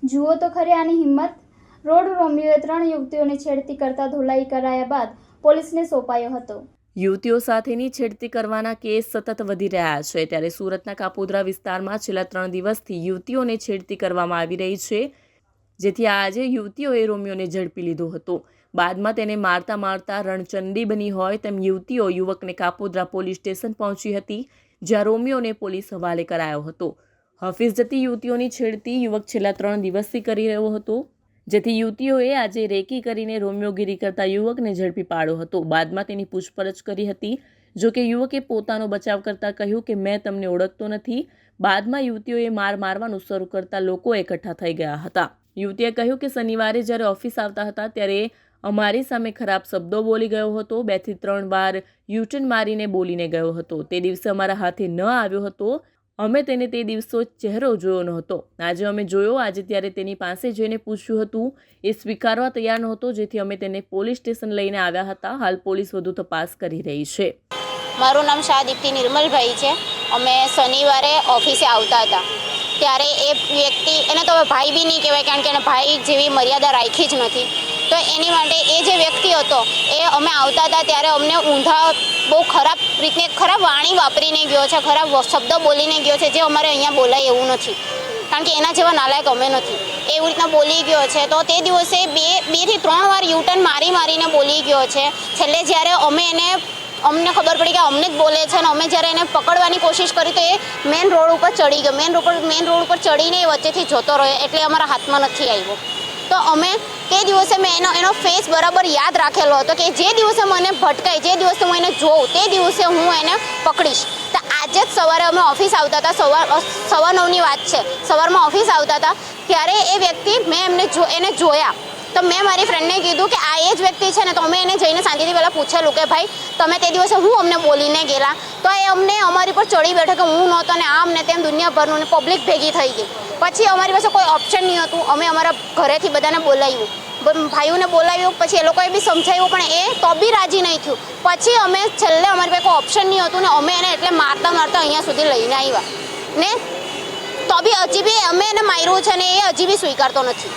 જુઓ તો ખરી આની હિંમત। રોડ રોમિયોએ 3 યુવતીઓને છેડતી કરતા ધોલાઈ કરાયા બાદ પોલીસને સોંપાયો હતો। યુવતીઓ સાથેની છેડતી કરવાના કેસ સતત વધી રહ્યા છે, ત્યારે સુરતના કાપોદ્રા વિસ્તારમાં છેલ્લા 3 દિવસથી યુવતીઓને છેડતી કરવામાં આવી રહી છે, જેથી આજે યુવતીઓએ રોમિયોને ઝડપી લીધો હતો। બાદમાં તેને મારતા મારતા રણચંડી બની હોય તેમ યુવતીઓ યુવકને કાપોદ્રા પોલીસ સ્ટેશન પહોંચી હતી, જ્યાં રોમિયોને પોલીસ હવાલે કરાયો હતો। ઓફિસ જતી યુવતીઓની છેડતી યુવક છેલ્લા 3 દિવસથી કરી રહ્યો હતો, જેથી યુવતીઓએ આજે રેકી કરીને રોમિયોગીરી કરતા યુવકને ઝડપી પાડ્યો હતો। બાદમાં તેની પૂછપરછ કરી હતી, જોકે યુવકે પોતાનો બચાવ કરતા કહ્યું કે મેં તમને ઓળખતો નથી। બાદમાં યુવતીઓએ મારવાનું શરૂ કરતા લોકો એકઠા થઈ ગયા હતા। યુવતીએ કહ્યું કે શનિવારે જ્યારે ઓફિસ આવતા હતા ત્યારે અમારી સામે ખરાબ શબ્દો બોલી ગયો હતો, 2 થી 3 વાર યુટર્ન મારીને બોલીને ગયો હતો। તે દિવસે અમારા હાથે ન આવ્યો હતો, અમે તેને તે દિવસો ચહેરો જોયો નહોતો। આજે અમે જોયો, આજે ત્યારે તેની પાસે જઈને પૂછ્યું હતું, એ સ્વીકારવા તૈયાર નહોતો, જેથી અમે તેને પોલીસ સ્ટેશન લઈને આવ્યા હતા। હાલ પોલીસ વધુ તપાસ કરી રહી છે। મારું નામ શાહદીપ્તિ નિર્મલભાઈ છે। અમે શનિવારે ઓફિસે આવતા હતા ત્યારે એ વ્યક્તિ, એને તો ભાઈ બી નહીં કહેવાય કારણ કે એને ભાઈ જેવી મર્યાદા રાખી જ નથી, તો એની માટે એ જે વ્યક્તિ હતો એ અમે આવતા હતા ત્યારે અમને ઊંધા બહુ ખરાબ રીતે ખરાબ વાણી વાપરીને ગયો છે, ખરાબ શબ્દ બોલીને ગયો છે, જે અમારે અહીંયા બોલાય એવું નથી, કારણ કે એના જેવા નાલાયક અમે નથી। એવી રીતના બોલી ગયો છે, તો તે દિવસે બે થી 3 વાર યુટર્ન મારીને બોલી ગયો છે। છેલ્લે જ્યારે અમને ખબર પડી કે અમને જ બોલે છે, અને અમે જ્યારે એને પકડવાની કોશિશ કરી તો એ મેઇન રોડ ઉપર ચડી ગયો। મેઇન રોડ ઉપર ચડીને એ વચ્ચેથી જતો રહ્યો, એટલે અમારા હાથમાં નથી આવ્યો। તો અમે તે દિવસે મેં એનો ફેસ બરાબર યાદ રાખેલો હતો કે જે દિવસે મને ભટકાય, જે દિવસે હું એને જોઉં, તે દિવસે હું એને પકડીશ। તો આજે જ સવારે અમે ઓફિસ આવતા હતા, 9:15ની વાત છે, સવારમાં ઓફિસ આવતા હતા ત્યારે એ વ્યક્તિ, મેં એને જોયા તો મેં મારી ફ્રેન્ડને કીધું કે આ એ જ વ્યક્તિ છે ને, તો અમે એને જઈને શાંતિથી પહેલાં પૂછેલું કે ભાઈ તમે તે દિવસે હું અમને બોલીને ગયેલા, તો એ અમને અમારી પર ચડી બેઠો કે હું નહોતો ને આમ ને તેમ, દુનિયાભરનું ને પબ્લિક ભેગી થઈ ગઈ। પછી અમારી પાસે કોઈ ઓપ્શન નહીં હતું, અમે અમારા ઘરેથી બધાને બોલાવ્યું, ભાઈઓને બોલાવ્યું, પછી એ લોકોએ બી સમજાવ્યું, પણ એ તો બી રાજી નહીં થયું। પછી અમે છેલ્લે અમારી પાસે કોઈ ઓપ્શન નહીં હતું ને અમે એને એટલે મારતા અહીંયા સુધી લઈને આવ્યા ને, તો બી હજી બી અમે એને માર્યું છે ને એ હજી બી સ્વીકારતો નથી।